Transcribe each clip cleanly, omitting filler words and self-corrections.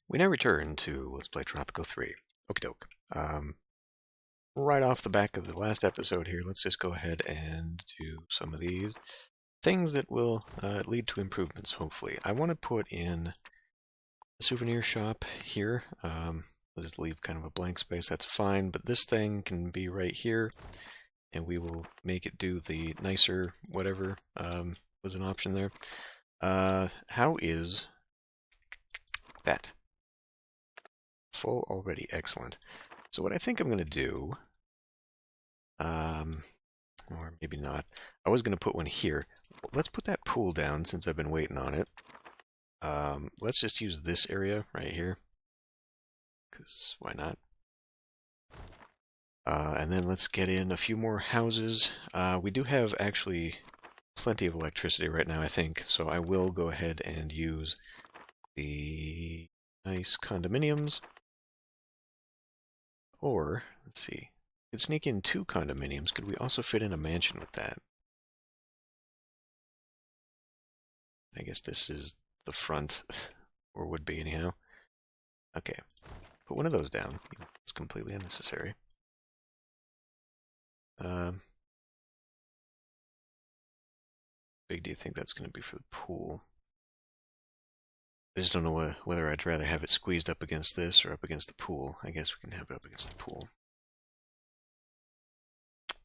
We now return to Let's Play Tropico 3. Okie doke. Right off the back of the last episode here, let's just go ahead and do some of these things that will lead to improvements, hopefully. I want to put in a souvenir shop here. I'll just leave kind of a blank space, that's fine, but this thing can be right here, and we will make it do the nicer whatever was an option there. How is that? Full already, excellent. So what I think I'm going to do, or maybe not, I was going to put one here. Let's put that pool down since I've been waiting on it. Let's just use this area right here, because why not? And then let's get in a few more houses. We do have actually plenty of electricity right now, I think, so I will go ahead and use the nice condominiums. Or, let's see, we could sneak in 2 condominiums. Could we also fit in a mansion with that? I guess this is the front, or would be anyhow. Okay, put one of those down. It's completely unnecessary. Big do you think that's going to be for the pool? I just don't know whether I'd rather have it squeezed up against this or up against the pool. I guess we can have it up against the pool.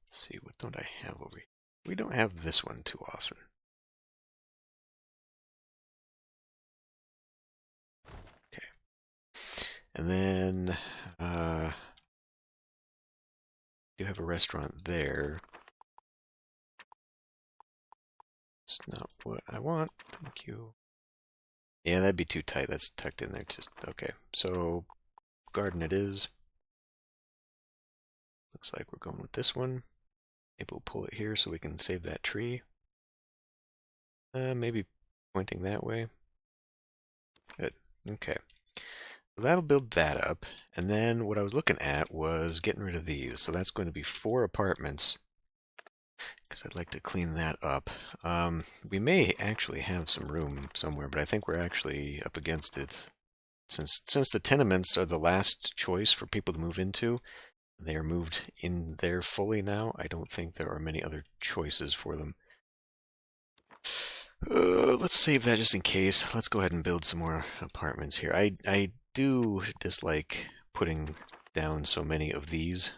Let's see, what don't I have over here? We don't have this one too often. Okay. And then, do have a restaurant there. It's not what I want. Thank you. Yeah, that'd be too tight. That's tucked in there. Just okay. So, garden it is. Looks like we're going with this one. Maybe we'll pull it here so we can save that tree. Maybe pointing that way. Good. Okay. So that'll build that up. And then what I was looking at was getting rid of these. So that's going to be 4 apartments, because I'd like to clean that up. We may actually have some room somewhere, but I think we're actually up against it. Since the tenements are the last choice for people to move into, they are moved in there fully now. I don't think there are many other choices for them. Let's save that just in case. Let's go ahead and build some more apartments here. I do dislike putting down so many of these,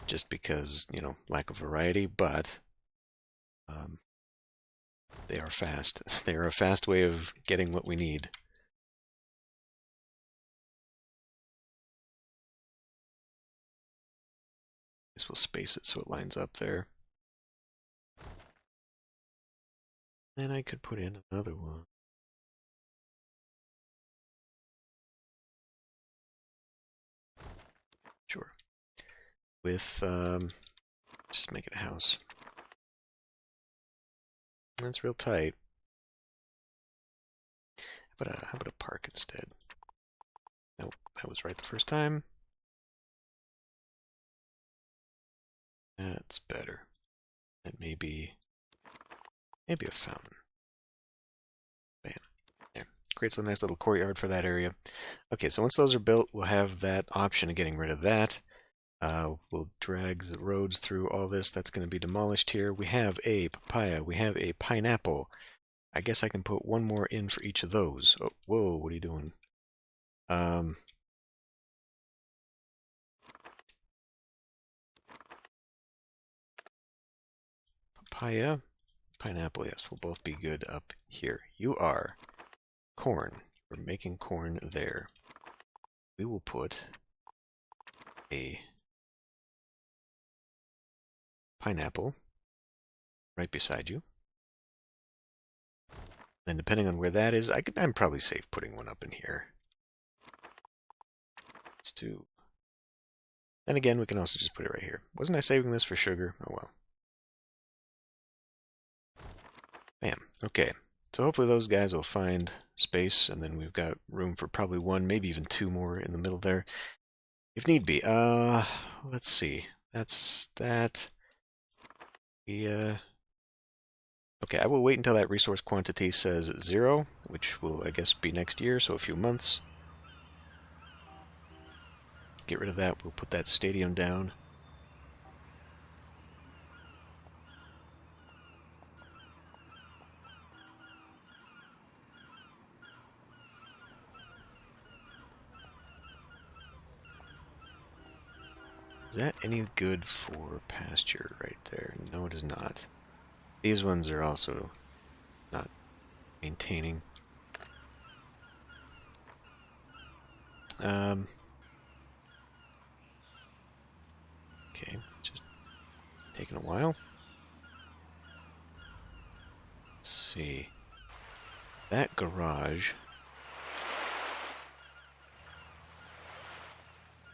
just because, you know, lack of variety, but they are fast. They are a fast way of getting what we need. This will space it so it lines up there. Then I could put in another one. Sure. With, just make it a house. That's real tight. How about a park instead? Nope, that was right the first time. That's better. And maybe a fountain. Bam. There. Creates a nice little courtyard for that area. Okay, so once those are built, we'll have that option of getting rid of that. We'll drag the roads through all this. That's going to be demolished here. We have a papaya. We have a pineapple. I guess I can put one more in for each of those. Oh, whoa, what are you doing? Papaya, pineapple, yes, will both be good up here. You are corn. We're making corn there. We will put a pineapple right beside you. Then depending on where that is, I'm probably safe putting one up in here. Let's do... Then again, we can also just put it right here. Wasn't I saving this for sugar? Oh well. Bam. Okay. So hopefully those guys will find space, and then we've got room for probably 1, maybe even 2 more in the middle there, if need be. Let's see. That's that. Okay, I will wait until that resource quantity says 0, which will, I guess, be next year, so a few months. Get rid of that. We'll put that stadium down. Is that any good for pasture right there? No, it is not. These ones are also not maintaining. Okay, just taking a while. Let's see. That garage.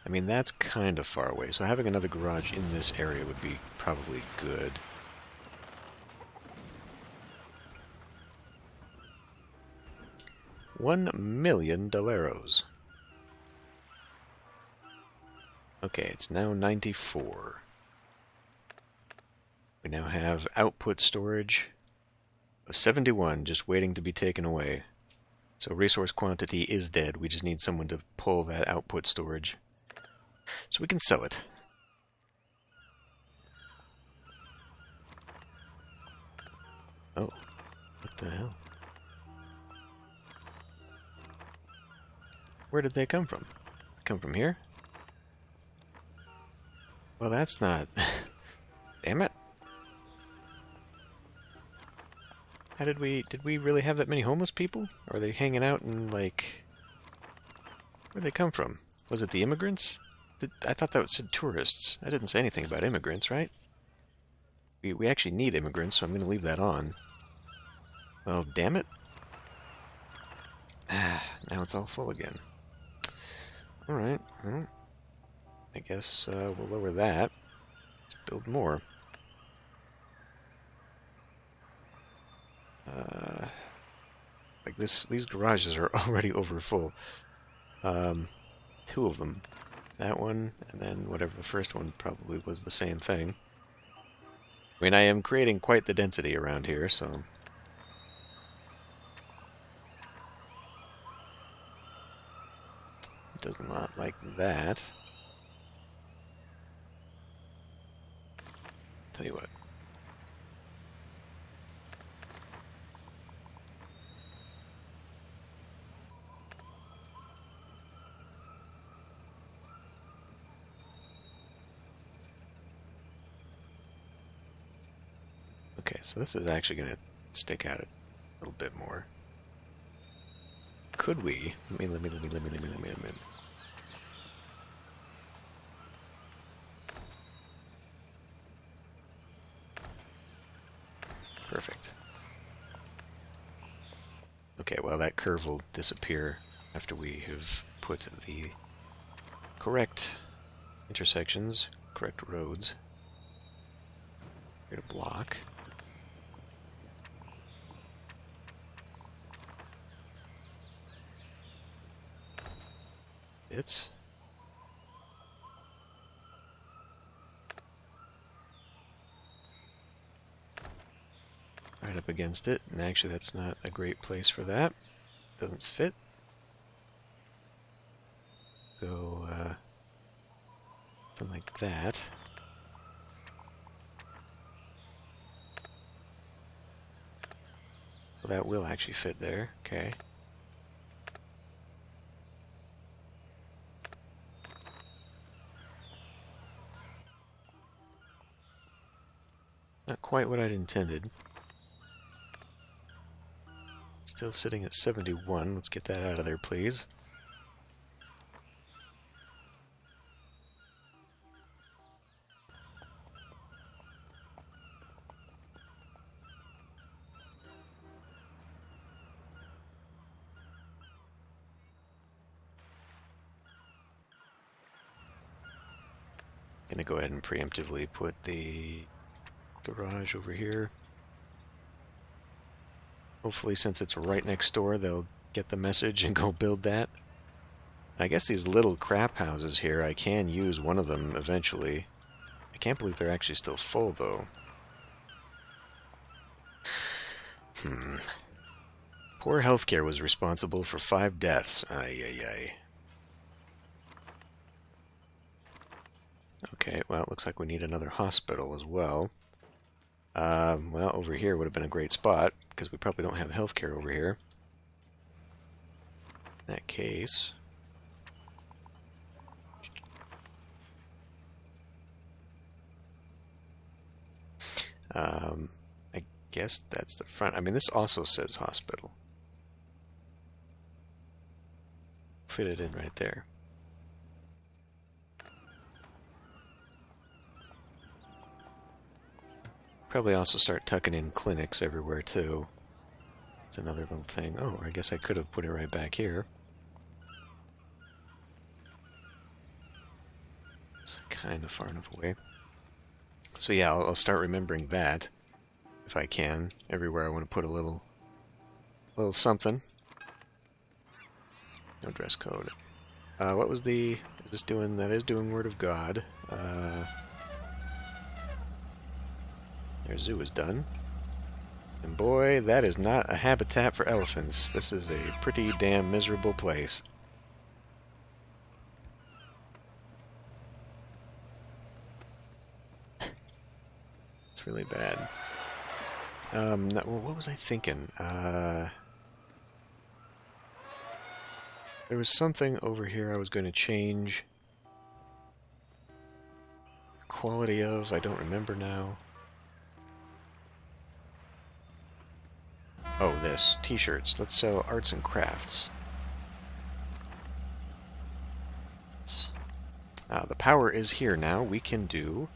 I mean, that's kind of far away, so having another garage in this area would be probably good. $1,000,000. Okay, it's now 94. We now have output storage of 71, just waiting to be taken away. So resource quantity is dead. We just need someone to pull that output storage, so we can sell it. Oh, what the hell? Where did they come from? They come from here? Well, that's not... Damn it. How did we really have that many homeless people? Or are they hanging out in, like... Where'd they come from? Was it the immigrants? I thought that said tourists. I didn't say anything about immigrants, right? We actually need immigrants, so I'm going to leave that on. Well, damn it. Now it's all full again. Alright, well, I guess we'll lower that. Let's build more. Like these garages are already over full. 2 of them. That one, and then whatever the first one probably was the same thing. I mean, I am creating quite the density around here, so... It does not like that. Tell you what. Okay, so this is actually going to stick out a little bit more. Could we? Let me. Perfect. Okay, well, that curve will disappear after we have put the correct intersections, correct roads. Create a block. It's right up against it, and actually that's not a great place for that. Doesn't fit. Go something like that. Well, that will actually fit there. Okay. Not quite what I'd intended. Still sitting at 71. Let's get that out of there, please. Gonna go ahead and preemptively put the garage over here. Hopefully, since it's right next door, they'll get the message and go build that. I guess these little crap houses here, I can use one of them eventually. I can't believe they're actually still full, though. Hmm. Poor healthcare was responsible for 5 deaths. Ay, ay, ay. Okay, well, it looks like we need another hospital as well. Well, over here would have been a great spot, because we probably don't have healthcare over here. In that case... I guess that's the front. I mean, this also says hospital. Fit it in right there. Probably also start tucking in clinics everywhere, too. It's another little thing. Oh, I guess I could have put it right back here. It's kind of far enough away. So yeah, I'll start remembering that, if I can. Everywhere I want to put a little something. No dress code. What was the... Is this doing... That is doing Word of God. Their zoo is done. And boy, that is not a habitat for elephants. This is a pretty damn miserable place. It's really bad. What was I thinking? There was something over here I was going to change. Quality of, I don't remember now. Oh, this. T-shirts. Let's sell arts and crafts. The power is here now. We can do...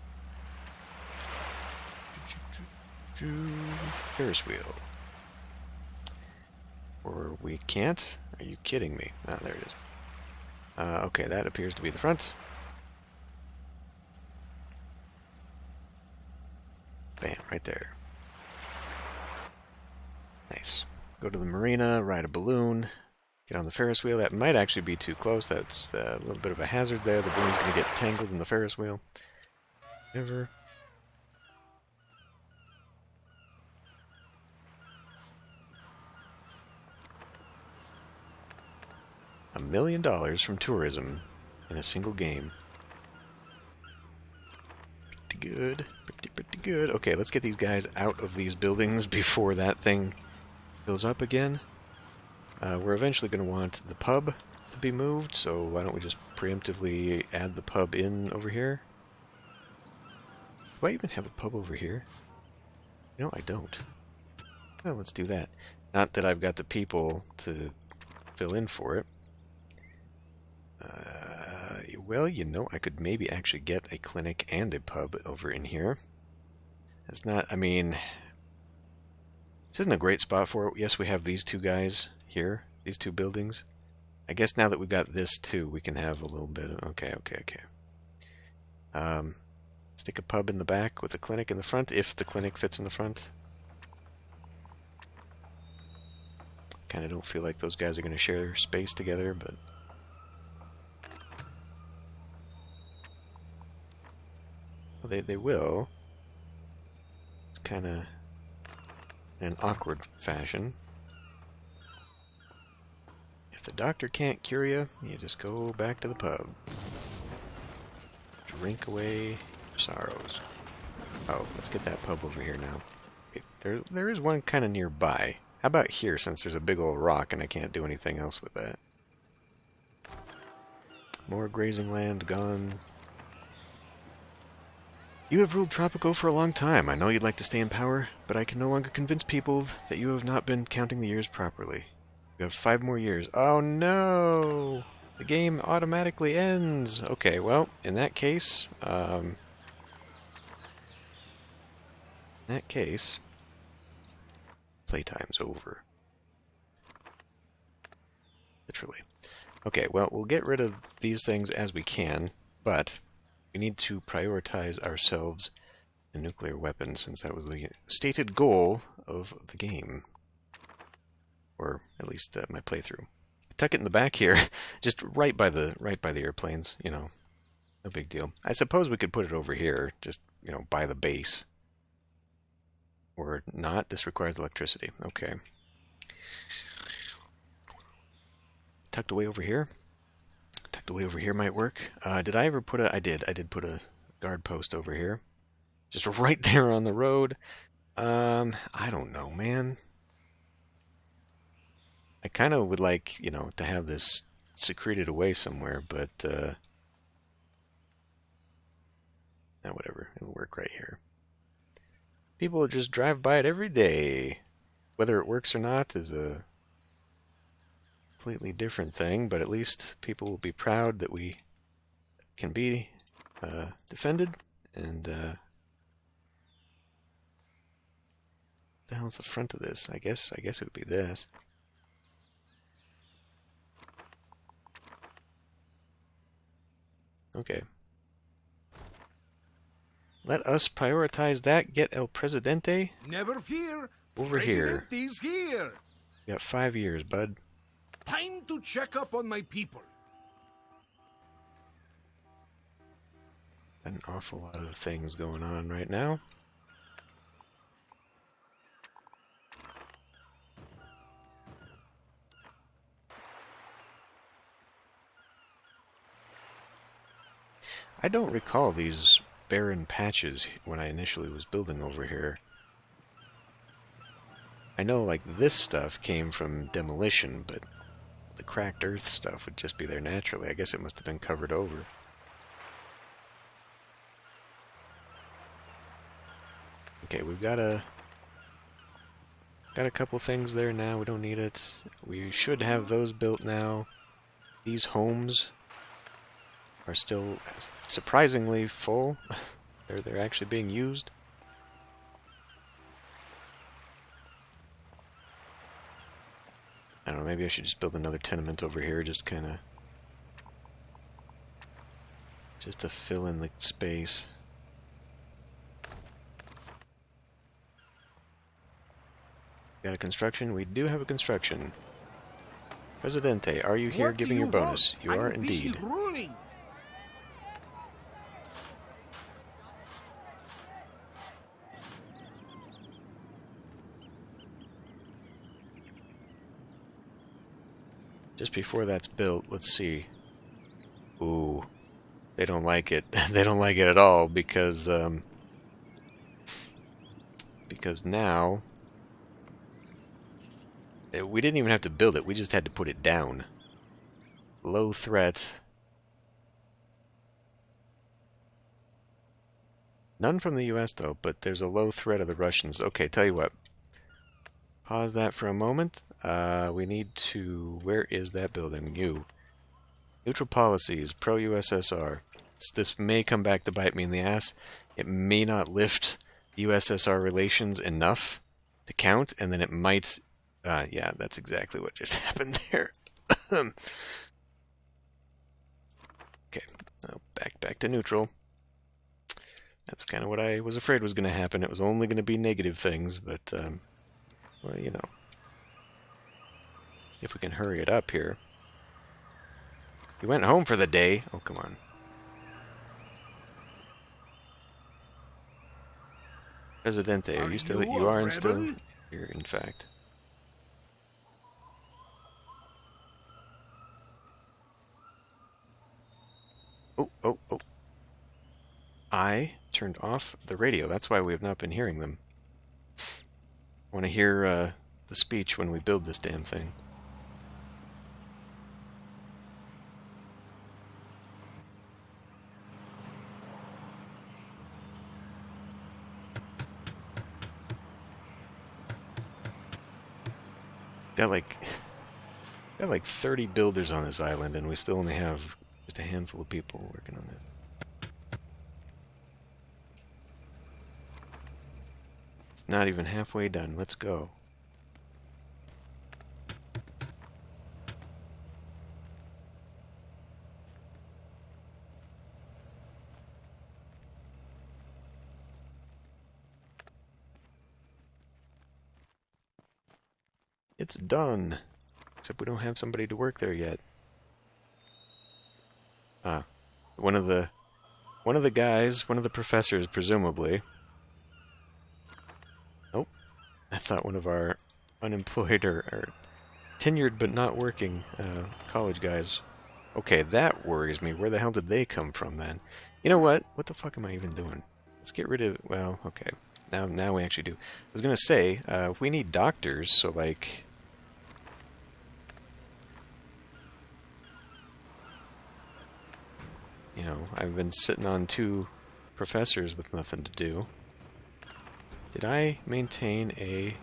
Ferris wheel. Or we can't? Are you kidding me? Ah, there it is. Okay, that appears to be the front. Bam, right there. Nice. Go to the marina, ride a balloon, get on the Ferris wheel. That might actually be too close. That's a little bit of a hazard there. The balloon's going to get tangled in the Ferris wheel. Never. $1 million from tourism in a single game. Pretty good. Pretty good. Okay, let's get these guys out of these buildings before that thing fills up again. We're eventually going to want the pub to be moved, so why don't we just preemptively add the pub in over here? Do I even have a pub over here? No, I don't. Well, let's do that. Not that I've got the people to fill in for it. Well, you know, I could maybe actually get a clinic and a pub over in here. That's not, I mean, this isn't a great spot for it. Yes, we have these two guys here, these two buildings. I guess now that we've got this too, we can have a little bit of, okay. Stick a pub in the back with a clinic in the front, if the clinic fits in the front. Kind of don't feel like those guys are going to share space together, but... Well, they will. It's kind of in an awkward fashion. If the doctor can't cure you, you just go back to the pub. Drink away your sorrows. Oh, let's get that pub over here now. There is one kind of nearby. How about here, since there's a big old rock and I can't do anything else with that? More grazing land gone. You have ruled Tropico for a long time. I know you'd like to stay in power, but I can no longer convince people that you have not been counting the years properly. You have 5 more years. Oh no! The game automatically ends! Okay, well, in that case, playtime's over. Literally. Okay, well, we'll get rid of these things as we can, but we need to prioritize ourselves in nuclear weapons, since that was the stated goal of the game. Or at least my playthrough. Tuck it in the back here, just right by the airplanes, you know. No big deal. I suppose we could put it over here, just, you know, by the base. Or not. This requires electricity. Okay. Tucked away over here. Tucked away over here might work. Did I ever put a... I did put a guard post over here. Just right there on the road. I don't know, man. I kind of would like, you know, to have this secreted away somewhere, but, whatever. It'll work right here. People just drive by it every day. Whether it works or not is a completely different thing, but at least people will be proud that we can be defended. And the hell's the front of this? I guess it would be this. Okay. Let us prioritize that. Get El Presidente. Never fear. Over President here. is here. You got 5 years, bud. Time to check up on my people. Got an awful lot of things going on right now. I don't recall these barren patches when I initially was building over here. I know, like, this stuff came from demolition, but the cracked earth stuff would just be there naturally. I guess it must have been covered over. Okay, we've got a couple things there now. We don't need it. We should have those built now. These homes are still surprisingly full. They're actually being used. I don't know, maybe I should just build another tenement over here, just to fill in the space. Got a construction? We do have a construction. Presidente, are you here giving your bonus? You are indeed. Ruling. Just before that's built, let's see. Ooh, they don't like it. They don't like it at all because now we didn't even have to build it. We just had to put it down. Low threat. None from the U.S. though, but there's a low threat of the Russians. Okay, tell you what. Pause that for a moment. We need to... Where is that building? You. Neutral policies. Pro-USSR. This may come back to bite me in the ass. It may not lift USSR relations enough to count, and then it might... yeah, that's exactly what just happened there. Okay. Back to neutral. That's kind of what I was afraid was going to happen. It was only going to be negative things, but... well, you know, if we can hurry it up here. You went home for the day. Oh, come on. Presidente, are you still... You are still here, in fact. Oh. I turned off the radio. That's why we have not been hearing them. I want to hear the speech when we build this damn thing. Got like 30 builders on this island, and we still only have just a handful of people working on this. It's not even halfway done. Let's go. It's done. Except we don't have somebody to work there yet. One of the guys, one of the professors, presumably. Nope. I thought one of our unemployed or tenured but not working college guys. Okay, that worries me. Where the hell did they come from then? You know what? What the fuck am I even doing? Let's get rid of... Well, okay. Now we actually do. I was going to say, we need doctors, so like... You know, I've been sitting on 2 professors with nothing to do. Did I maintain a...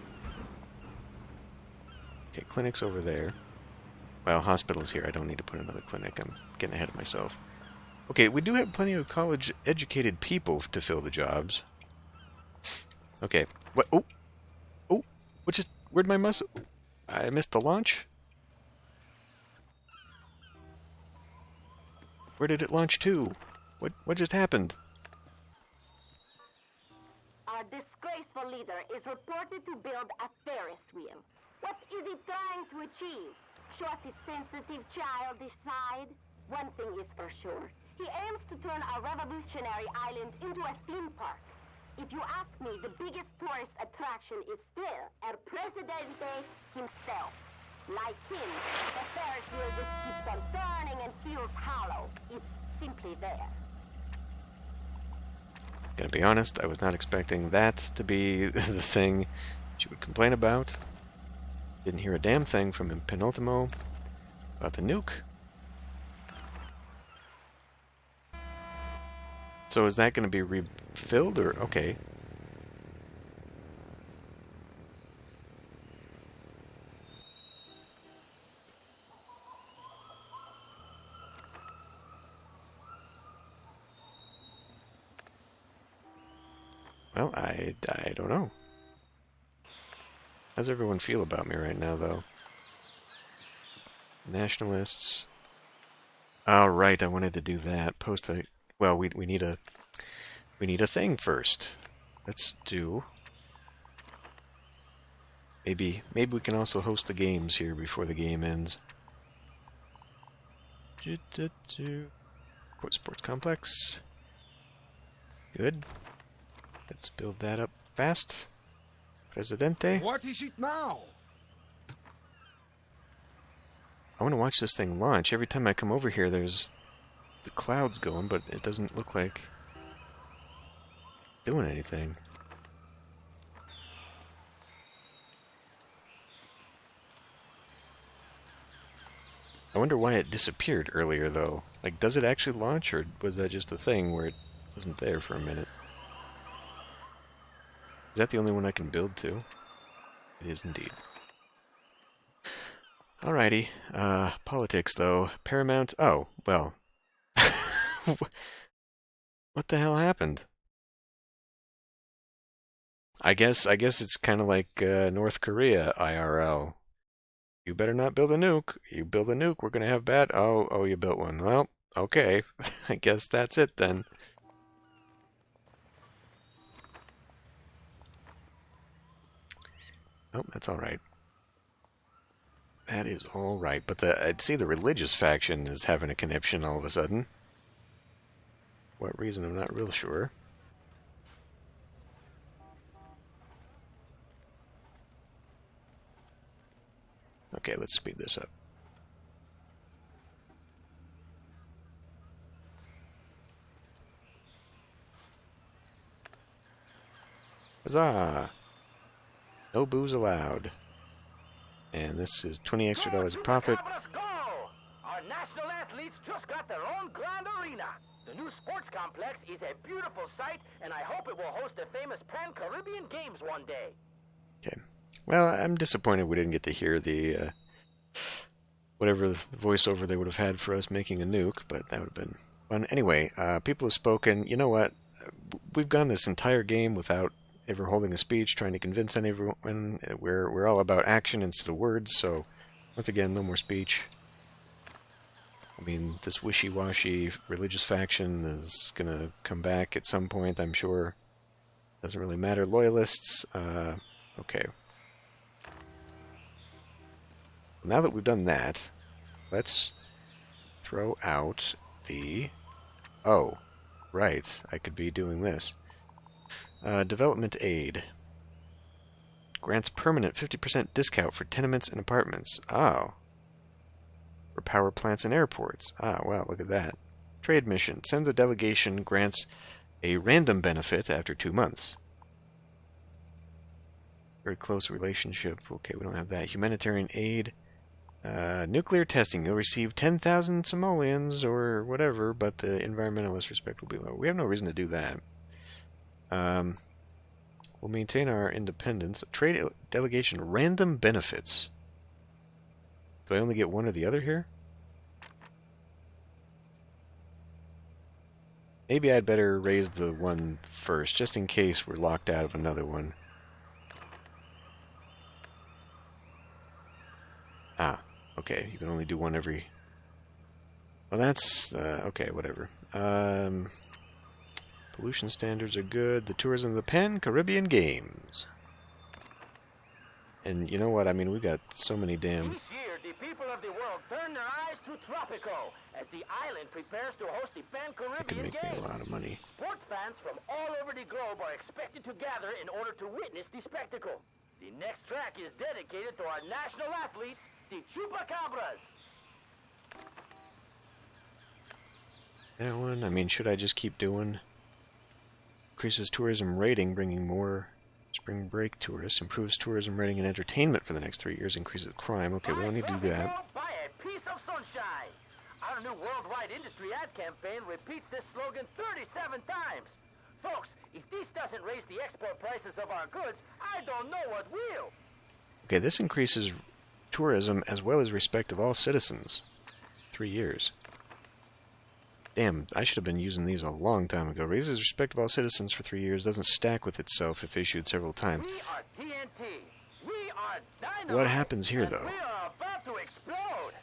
Okay, clinic's over there. Well, hospital's here. I don't need to put another clinic. I'm getting ahead of myself. Okay, we do have plenty of college-educated people to fill the jobs. Okay. What? Oh! Oh! What just... Where'd my muscle... I missed the launch? Where did it launch to? What just happened? Our disgraceful leader is reported to build a Ferris wheel. What is he trying to achieve? Show us his sensitive, childish side? One thing is for sure. He aims to turn our revolutionary island into a theme park. If you ask me, the biggest tourist attraction is still El Presidente himself. Like him, the Ferris wheel just keeps on turning and feels hollow. It's simply there. Gonna be honest, I was not expecting that to be the thing she would complain about. Didn't hear a damn thing from Penultimo about the nuke. So is that going to be refilled, or... Okay. Well, I don't know. How's everyone feel about me right now, though? Nationalists. Oh, right, I wanted to do that. Post a... Well, we need a... We need a thing first. Let's do... Maybe we can also host the games here before the game ends. Sports complex. Good. Let's build that up fast. Presidente. What is it now? I want to watch this thing launch. Every time I come over here, there's the clouds going, but it doesn't look like doing anything. I wonder why it disappeared earlier, though. Like, does it actually launch, or was that just a thing where it wasn't there for a minute? Is that the only one I can build to? It is indeed. Alrighty. Politics, though. Paramount... Oh, well. What the hell happened? I guess it's kind of like North Korea IRL. You better not build a nuke. You build a nuke, we're gonna have bad... Oh, you built one. Well, okay. I guess that's it, then. Oh, that's alright. That is alright. But I'd see the religious faction is having a conniption all of a sudden. What reason, I'm not real sure. Okay, let's speed this up. Huzzah! No booze allowed. And this is $20 extra of profit. Go! Our national athletes just got their own grand arena. The new sports complex is a beautiful site, and I hope it will host the famous Pan-Caribbean Games one day. Okay. Well, I'm disappointed we didn't get to hear the, whatever voiceover they would have had for us making a nuke, but that would have been fun. Anyway, people have spoken. You know what? We've gone this entire game without ever holding a speech, trying to convince anyone. We're all about action instead of words, so once again, no more speech. I mean, this wishy-washy religious faction is gonna come back at some point, I'm sure. Doesn't really matter. Loyalists, okay. Now that we've done that, let's throw out the... Oh, right, I could be doing this. Development aid. grants permanent 50% discount for tenements and apartments. Oh. For power plants and airports. Ah, well, look at that. Trade mission. Sends a delegation, grants a random benefit after 2 months. Very close relationship. Okay, we don't have that. Humanitarian aid. Nuclear testing. You'll receive 10,000 simoleons or whatever, but the environmentalist respect will be low. We have no reason to do that. We'll maintain our independence. Trade delegation. Random benefits. Do I only get one or the other here? Maybe I'd better raise the one first, just in case we're locked out of another one. Ah, okay, you can only do one every... Well, that's... okay, whatever. Pollution standards are good. The tourism of the Pan-Caribbean Games. And you know what? I mean, we've got so many damn... This year, the people of the world turn their eyes to Tropico as the island prepares to host the That could Pan-Caribbean make me Games. a lot of money. Sports fans from all over the globe are expected to gather in order to witness the spectacle. The next track is dedicated to our national athletes, the Chupacabras. That one, I mean, should I just keep doing? Increases tourism rating, bringing more spring break tourists. Improves tourism rating and entertainment for the next 3 years. Increases crime. Okay, we don't need to do that. Buy a piece of sunshine. Our new worldwide industry ad campaign repeats this slogan 37 times. Folks, if this doesn't raise the export prices of our goods, I don't know what will. Okay, this increases tourism as well as respect of all citizens. 3 years. Damn, I should have been using these a long time ago. Raises respect of all citizens for 3 years. Doesn't stack with itself if issued several times. We are TNT. We are dynamite. What happens here, and though? We are about to explode.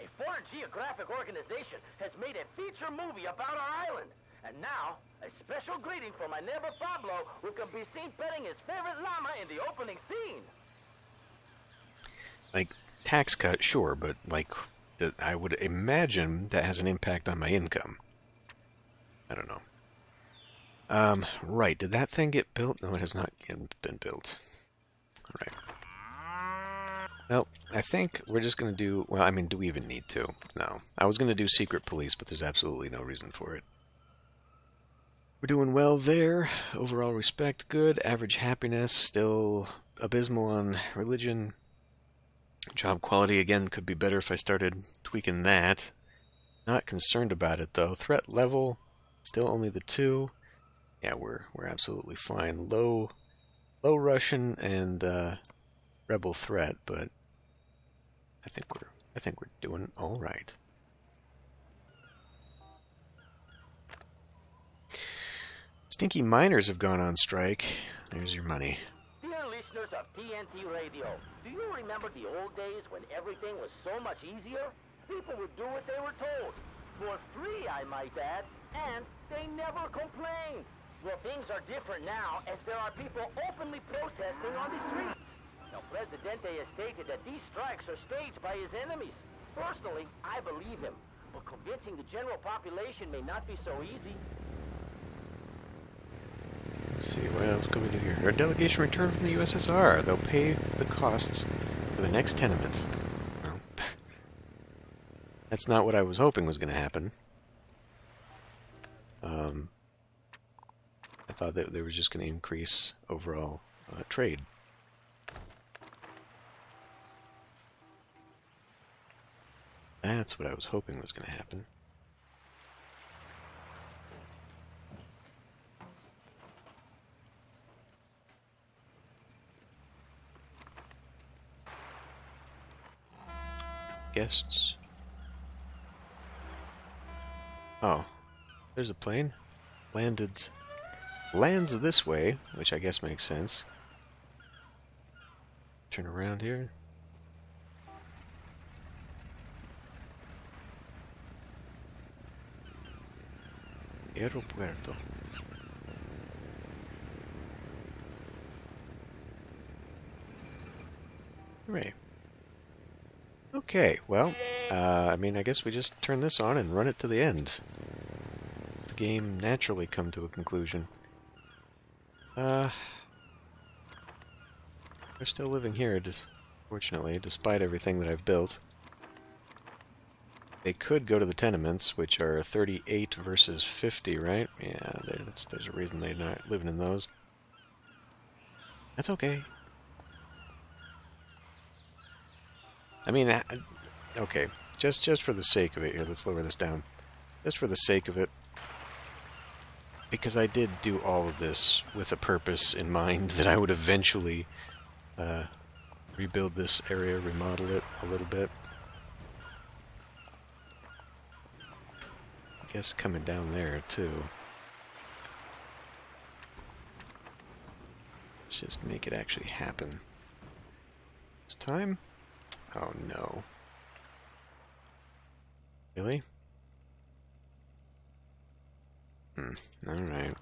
A foreign geographic organization has made a feature movie about our island. And now, a special greeting for my neighbor Pablo, who can be seen petting his favorite llama in the opening scene. Like, tax cut, sure, but, like, I would imagine that has an impact on my income. I don't know. Right, did that thing get built? No, it has not yet been built. Alright. Well, I think we're just going to do... Well, I mean, do we even need to? No. I was going to do secret police, but there's absolutely no reason for it. We're doing well there. Overall respect, good. Average happiness, still abysmal on religion. Job quality, again, could be better if I started tweaking that. Not concerned about it, though. Threat level, still only the 2. Yeah, we're absolutely fine. Low Russian and rebel threat, but I think we're doing all right. Stinky miners have gone on strike. There's your money. Dear listeners of TNT Radio, do you remember the old days when everything was so much easier? People would do what they were told. For free, I might add. And they never complained. Well, things are different now, as there are people openly protesting on the streets. Now, Presidente has stated that these strikes are staged by his enemies. Personally, I believe him. But convincing the general population may not be so easy. Let's see, what else can we do here? Our delegation returned from the USSR. They'll pay the costs for the next tenement. Well, that's not what I was hoping was going to happen. I thought that they were just going to increase overall trade. That's what I was hoping was going to happen. Guests. Oh, there's a plane. Lands this way, which I guess makes sense. Turn around here. Aeropuerto. Hooray. Okay, well, I mean, I guess we just turn this on and run it to the end. The game naturally come to a conclusion. Where They're still living here, fortunately, despite everything that I've built. They could go to the tenements, which are 38 versus 50, right? Yeah, there's a reason they're not living in those. That's okay. I mean, okay, just for the sake of it here, let's lower this down. Just for the sake of it, because I did do all of this with a purpose in mind that I would eventually rebuild this area, remodel it a little bit. I guess coming down there too. Let's just make it actually happen. This time? Oh no. Really? Alright.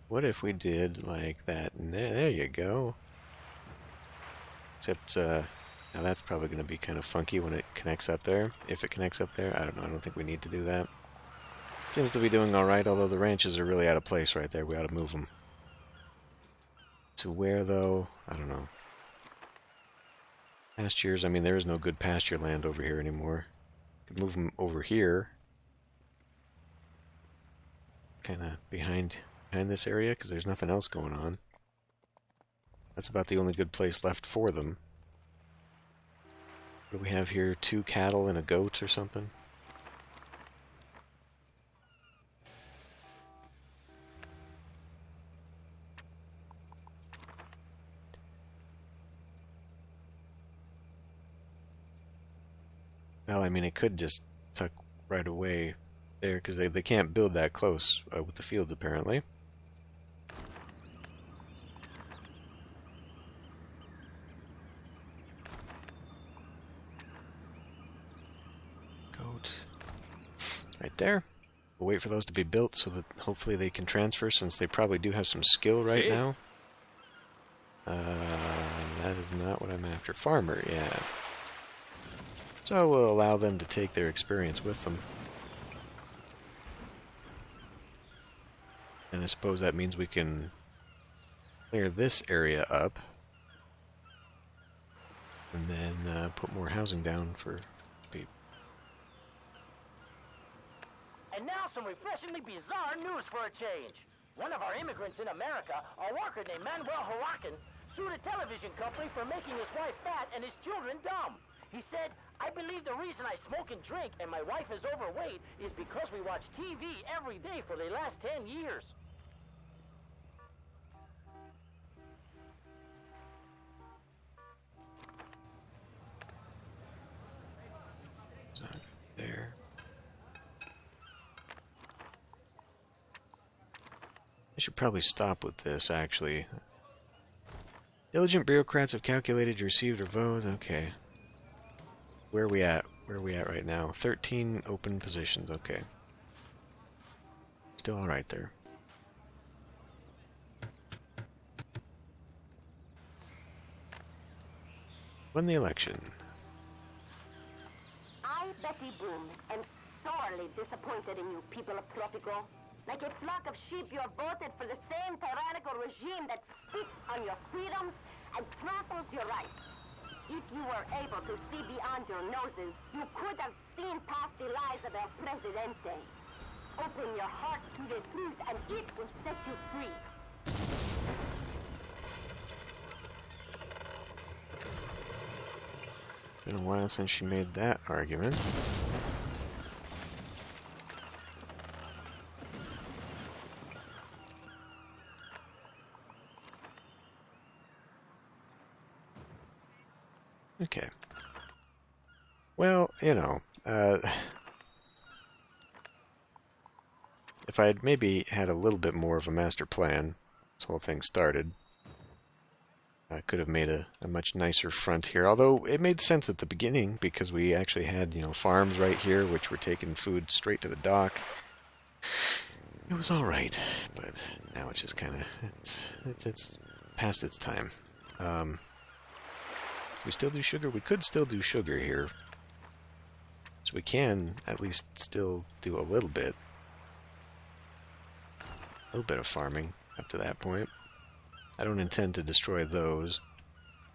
What if we did like that? And there you go. Except, now that's probably going to be kind of funky when it connects up there. If it connects up there, I don't know. I don't think we need to do that. Seems to be doing alright, although the ranches are really out of place right there. We ought to move them. To where, though? I don't know. Pastures, I mean, there is no good pasture land over here anymore. Could move them over here. Kind of behind this area, because there's nothing else going on. That's about the only good place left for them. What do we have here? 2 cattle and a goat or something? Well, I mean, it could just tuck right away there, because they can't build that close with the fields, apparently. Goat. Right there. We'll wait for those to be built so that hopefully they can transfer, since they probably do have some skill right now. That is not what I'm after. Farmer, yeah. So we'll allow them to take their experience with them. And I suppose that means we can clear this area up. And then put more housing down for people. And now some refreshingly bizarre news for a change. One of our immigrants in America, a worker named Manuel Huracan, sued a television company for making his wife fat and his children dumb. He said, "I believe the reason I smoke and drink and my wife is overweight is because we watch TV every day for the last 10 years. There. I should probably stop with this, actually. Diligent bureaucrats have calculated, received, or voted. Okay. Where are we at? Where are we at right now? 13 open positions. Okay. Still alright there. Won the election. I, Betty Boom, am sorely disappointed in you, people of Tropico. Like a flock of sheep, you have voted for the same tyrannical regime that spits on your freedoms and tramples your rights. If you were able to see beyond your noses, you could have seen past the lies of El Presidente. Open your heart to the truth, and it will set you free. Been a while since she made that argument. Okay. Well, you know, if I had maybe had a little bit more of a master plan, this whole thing started, I could have made a much nicer front here. Although it made sense at the beginning, because we actually had, you know, farms right here, which were taking food straight to the dock. It was all right, but now it's just kind of it's past its time. We still do sugar. We could still do sugar here. So we can at least still do a little bit. A little bit of farming up to that point. I don't intend to destroy those.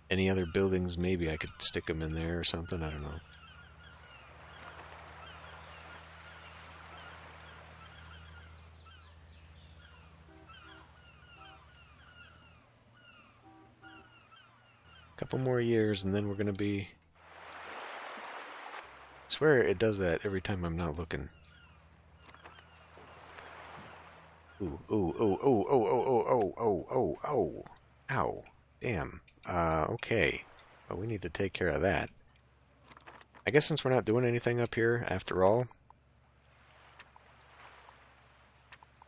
Any other buildings, maybe I could stick them in there or something, I don't know. Couple more years and then we're gonna be... I swear it does that every time I'm not looking. Ooh, ooh, ooh, ooh, oh, oh, oh, oh, oh, oh, oh. Ow. Damn. Okay. Well, we need to take care of that. I guess since we're not doing anything up here, after all...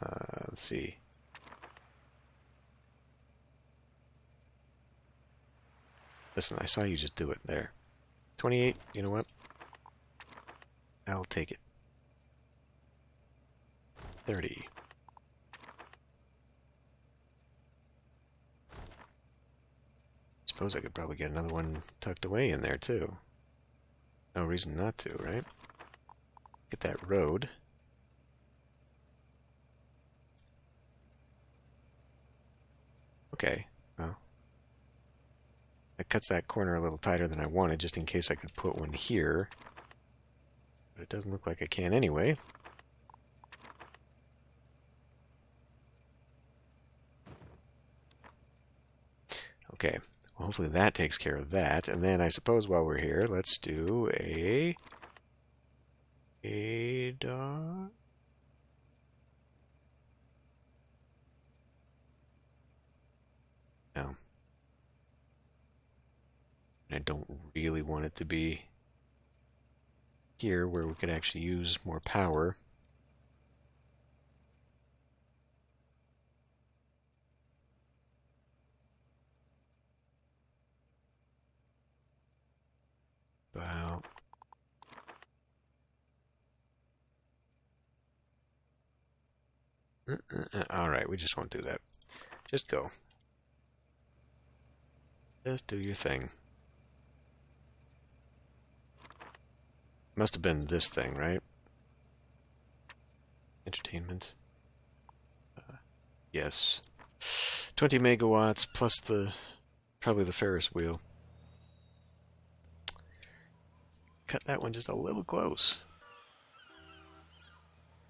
let's see. Listen, I saw you just do it. There. 28, you know what? I'll take it. 30. Suppose I could probably get another one tucked away in there, too. No reason not to, right? Get that road. Okay, well. That cuts that corner a little tighter than I wanted, just in case I could put one here. But it doesn't look like I can anyway. Okay, well, hopefully that takes care of that. And then I suppose while we're here, let's do a dog. No. I don't really want it to be here where we could actually use more power. Wow. Alright, we just won't do that. Just go. Just do your thing. Must have been this thing, right? Entertainment. Yes. 20 megawatts plus probably the Ferris wheel. Cut that one just a little close.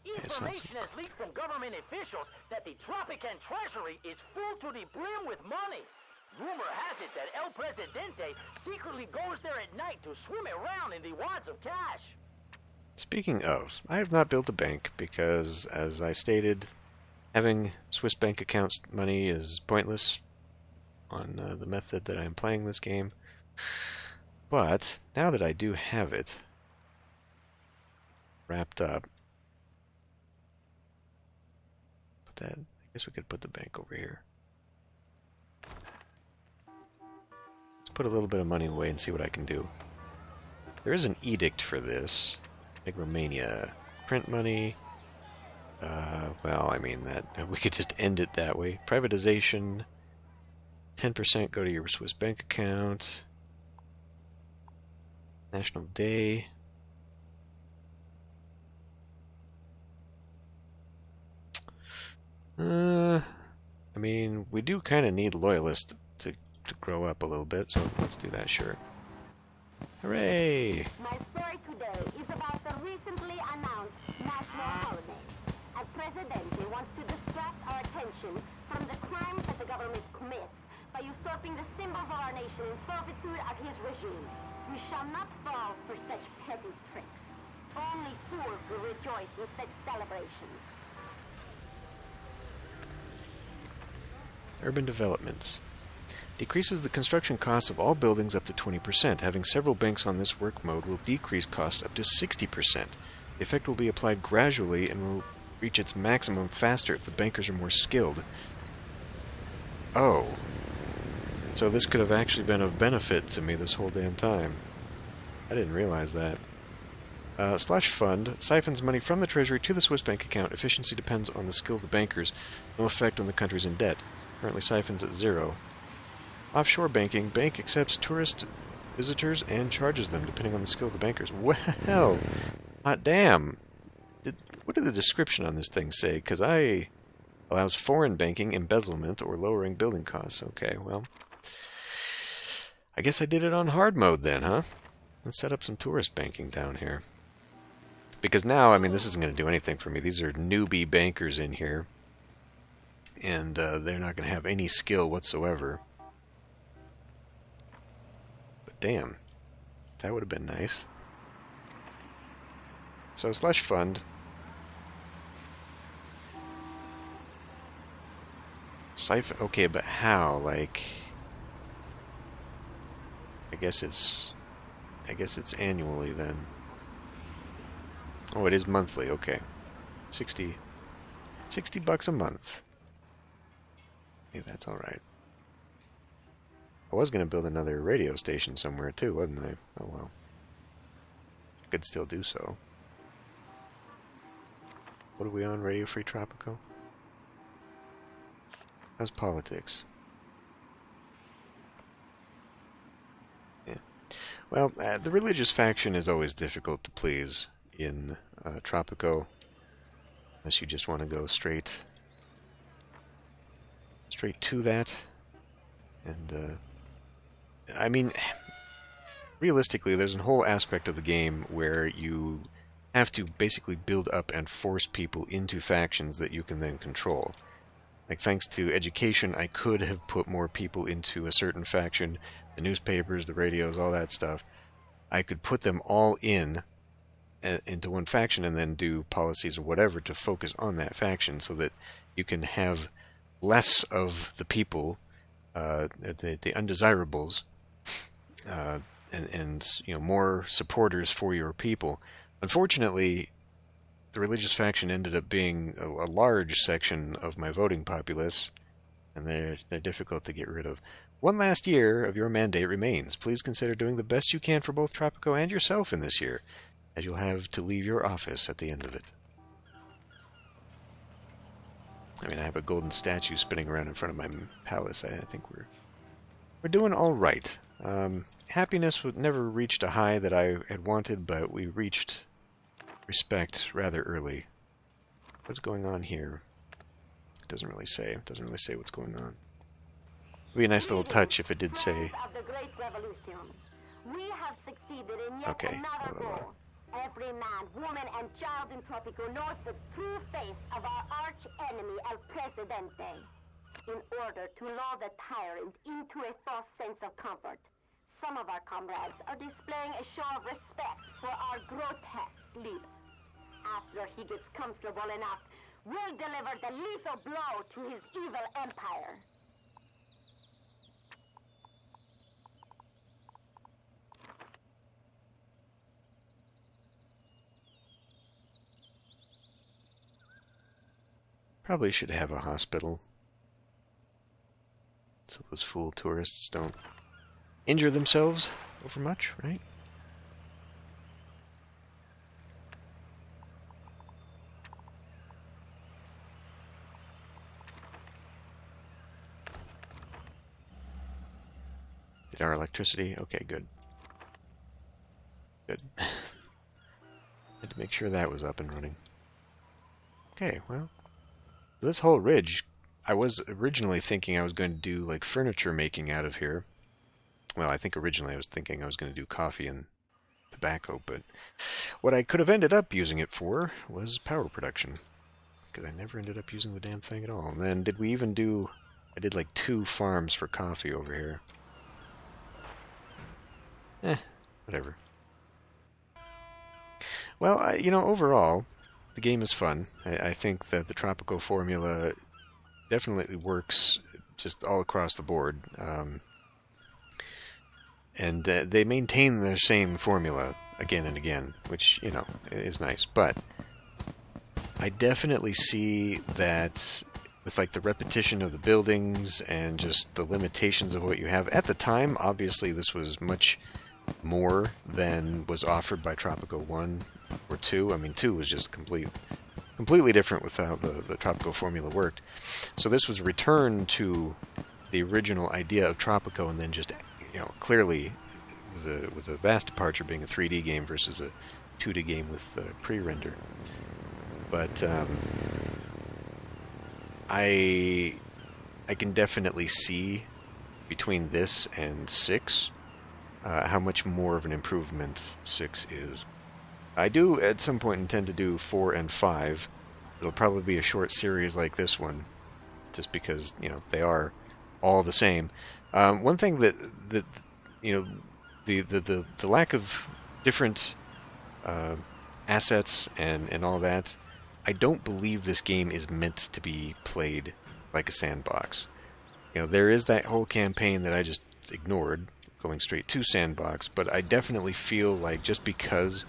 Information has leaked from government officials that the Tropican treasury is full to the brim with money. Rumor has it that El Presidente secretly goes there at night to swim around in the wads of cash. Speaking of, I have not built a bank because, as I stated, having Swiss bank accounts money is pointless on the method that I'm playing this game. But, now that I do have it wrapped up, I guess we could put the bank over here. Let's put a little bit of money away and see what I can do. There is an edict for this. Megalomania. Print money. Well, I mean, that we could just end it that way. Privatization. 10% go to your Swiss bank account. National Day. I mean, we do kind of need loyalists to grow up a little bit, so let's do that, sure. Hooray! My story today is about the recently announced national holiday. El Presidente wants to distract our attention from the crimes that the government commits by usurping the symbols of our nation in servitude of his regime. We shall not fall for such petty tricks. Only fools will rejoice in such celebrations. Urban developments. Decreases the construction costs of all buildings up to 20%. Having several banks on this work mode will decrease costs up to 60%. The effect will be applied gradually and will reach its maximum faster if the bankers are more skilled. Oh. So this could have actually been of benefit to me this whole damn time. I didn't realize that. Slash fund siphons money from the treasury to the Swiss bank account. Efficiency depends on the skill of the bankers. No effect on the countries in debt. Currently siphons at 0. Offshore banking. Bank accepts tourist visitors and charges them depending on the skill of the bankers. Well, hot damn. What did the description on this thing say? Because allows foreign banking, embezzlement, or lowering building costs. Okay, well, I guess I did it on hard mode then, huh? Let's set up some tourist banking down here. Because now, I mean, this isn't going to do anything for me. These are newbie bankers in here. And they're not going to have any skill whatsoever. But damn, that would have been nice. So slush fund. Siphon. Okay, but how? Like, I guess it's annually then. Oh, it is monthly. Okay, 60 bucks a month. Hey, that's all right. I was going to build another radio station somewhere too, wasn't I? Oh well. I could still do so. What are we on? Radio Free Tropico? How's politics? Yeah. Well, the religious faction is always difficult to please in Tropico, unless you just want to go straight to that. And I mean, realistically, there's a whole aspect of the game where you have to basically build up and force people into factions that you can then control. Like, thanks to education, I could have put more people into a certain faction, the newspapers, the radios, all that stuff. I could put them all into one faction and then do policies or whatever to focus on that faction so that you can have less of the people, the undesirables, and you know, more supporters for your people. Unfortunately, the religious faction ended up being a large section of my voting populace, and they're difficult to get rid of. One last year of your mandate remains. Please consider doing the best you can for both Tropico and yourself in this year, as you'll have to leave your office at the end of it. I mean, I have a golden statue spinning around in front of my palace. I think we're doing all right. Happiness never reached a high that I had wanted, but we reached respect rather early. What's going on here? It doesn't really say. It doesn't really say what's going on. It'd be a nice little touch if it did say. We have succeeded in yet Okay. another goal. Every man, woman, and child in Tropico knows the true face of our arch enemy, El Presidente. In order to lull the tyrant into a false sense of comfort, some of our comrades are displaying a show of respect for our grotesque leader. After he gets comfortable enough, we'll deliver the lethal blow to his evil empire. Probably should have a hospital, so those fool tourists don't injure themselves over much, right? Did our electricity? Okay, good. Good. Had to make sure that was up and running. Okay, well, this whole ridge, I was originally thinking I was going to do like furniture making out of here. Well, I think originally I was thinking I was going to do coffee and tobacco, but what I could have ended up using it for was power production, because I never ended up using the damn thing at all. And then did we even do, I did like 2 farms for coffee over here. Whatever. Well, you know, overall, the game is fun. I think that the Tropico formula definitely works just all across the board. And they maintain their same formula again and again, which, you know, is nice. But I definitely see that with like the repetition of the buildings and just the limitations of what you have. At the time, obviously, this was much more than was offered by Tropico 1 or 2. I mean, 2 was just completely different with how the Tropico formula worked. So this was a return to the original idea of Tropico, and then just, you know, clearly was a vast departure being a 3D game versus a 2D game with pre-render. But I can definitely see between this and 6 how much more of an improvement 6 is. I do at some point intend to do 4 and 5. It'll probably be a short series like this one, just because they are all the same. One thing that the lack of different assets and all that, I don't believe this game is meant to be played like a sandbox. There is that whole campaign that I just ignored, going straight to Sandbox, but I definitely feel like just because,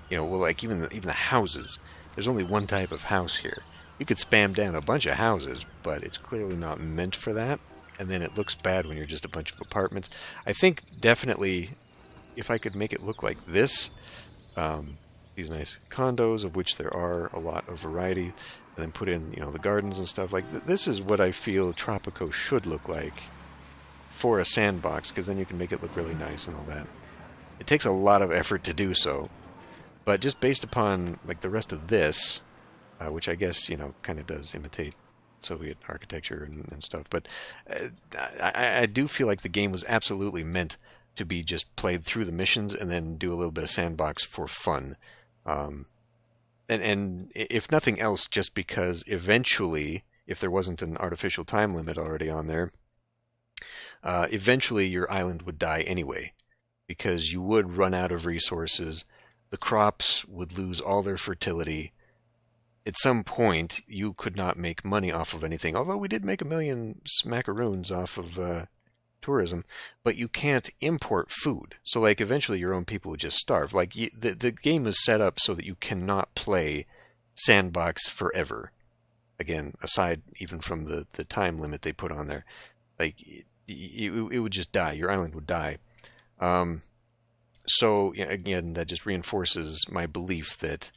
like even the houses, there's only one type of house here. You could spam down a bunch of houses, but it's clearly not meant for that, and then it looks bad when you're just a bunch of apartments. I think definitely, if I could make it look like this, these nice condos, of which there are a lot of variety, and then put in, the gardens and stuff, like this is what I feel Tropico should look like for a sandbox, because then you can make it look really nice and all that. It takes a lot of effort to do so, but just based upon like the rest of this, which I guess kind of does imitate Soviet architecture and stuff, but I do feel like the game was absolutely meant to be just played through the missions and then do a little bit of sandbox for fun, and if nothing else, just because eventually, if there wasn't an artificial time limit already on there, eventually your island would die anyway, because you would run out of resources, the crops would lose all their fertility. At some point, you could not make money off of anything, although we did make 1 million smackaroons off of tourism, but you can't import food. So, like, eventually your own people would just starve. Like, the game is set up so that you cannot play Sandbox forever. Again, aside even from the time limit they put on there. Like, it would just die. Your island would die. So, again, that just reinforces my belief that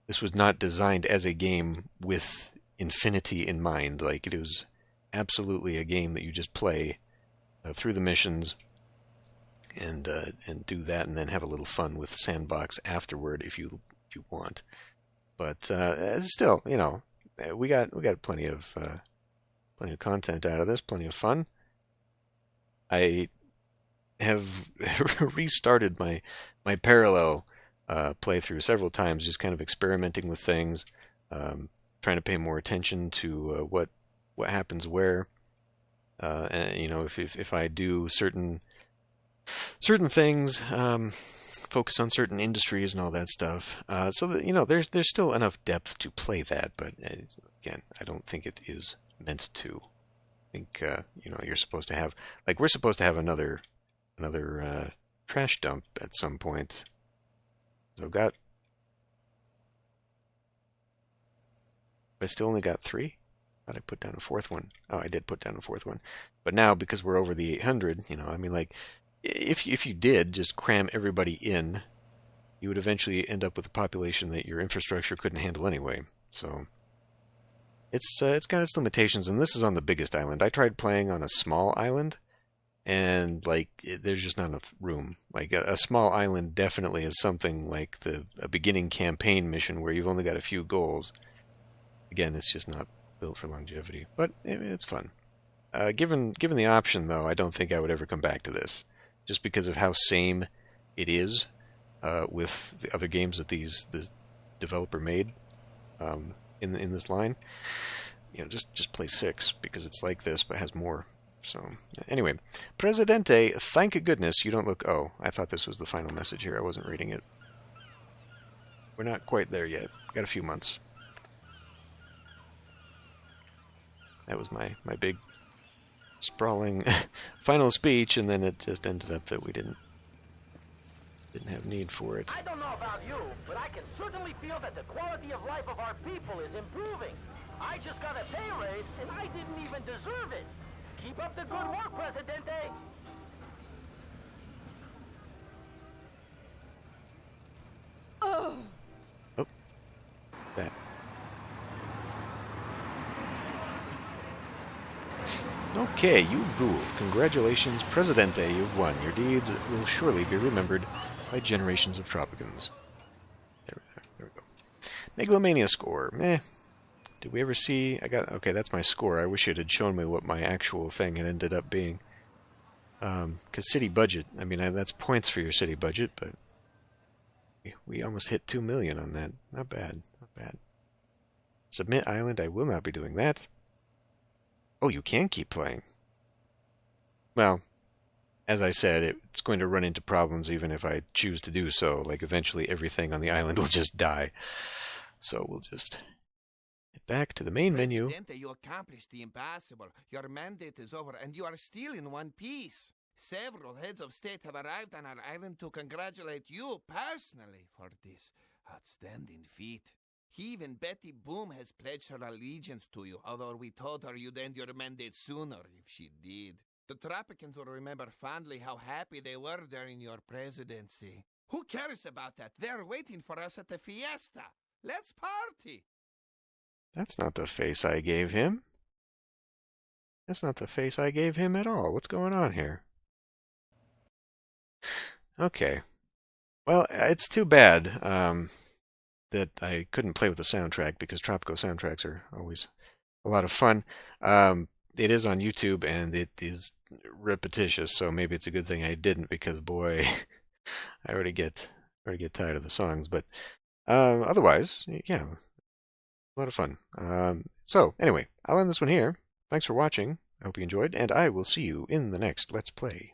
this was not designed as a game with infinity in mind. Like, it was absolutely a game that you just play through the missions and do that, and then have a little fun with Sandbox afterward if you want. But still, we got plenty of content out of this, plenty of fun. I have restarted my parallel playthrough several times, just kind of experimenting with things, trying to pay more attention to what happens where. And, if I do certain things, focus on certain industries and all that stuff, so that there's still enough depth to play that. But again, I don't think it is meant to. I think you're supposed to have, like, we're supposed to have another trash dump at some point. So I still only got 3. Thought I put down a 4th one. Oh, I did put down a 4th one. But now, because we're over the 800, like, if you did just cram everybody in, you would eventually end up with a population that your infrastructure couldn't handle anyway. So it's got its limitations, and this is on the biggest island. I tried playing on a small island, and there's just not enough room. Like, a small island definitely is something like a beginning campaign mission where you've only got a few goals. Again, it's just not built for longevity, but it's fun. Given the option, though, I don't think I would ever come back to this, just because of how same it is with the other games that the developer made in this line. Just play 6 because it's like this but has more. So anyway, Presidente, thank goodness you don't look. Oh, I thought this was the final message here. I wasn't reading it. We're not quite there yet. Got a few months. That was my big sprawling final speech, and then it just ended up that we didn't have need for it. I don't know about you, but I can certainly feel that the quality of life of our people is improving. I just got a pay raise, and I didn't even deserve it. Keep up the good work, Presidente. Oh, that. Okay, you rule. Congratulations, Presidente, you've won. Your deeds will surely be remembered by generations of Tropicans. There we go. Megalomania score. Meh. Did we ever see... Okay, that's my score. I wish it had shown me what my actual thing had ended up being. Because city budget, I mean, that's points for your city budget, but we almost hit 2 million on that. Not bad, not bad. Submit island, I will not be doing that. Oh, you can keep playing. Well, as I said, it's going to run into problems even if I choose to do so. Like, eventually everything on the island will just die. So we'll just get back to the main menu. Presidente, you accomplished the impossible. Your mandate is over, and you are still in one piece. Several heads of state have arrived on our island to congratulate you personally for this outstanding feat. Even Betty Boom has pledged her allegiance to you, although we told her you'd end your mandate sooner if she did. The Tropicans will remember fondly how happy they were during your presidency. Who cares about that? They're waiting for us at the fiesta. Let's party! That's not the face I gave him. That's not the face I gave him at all. What's going on here? Okay. Well, it's too bad that I couldn't play with the soundtrack, because Tropico soundtracks are always a lot of fun. It is on YouTube, and it is repetitious, so maybe it's a good thing I didn't, because boy, I already get tired of the songs. But otherwise, yeah, a lot of fun. So anyway, I'll end this one here. Thanks for watching. I hope you enjoyed, and I will see you in the next Let's Play.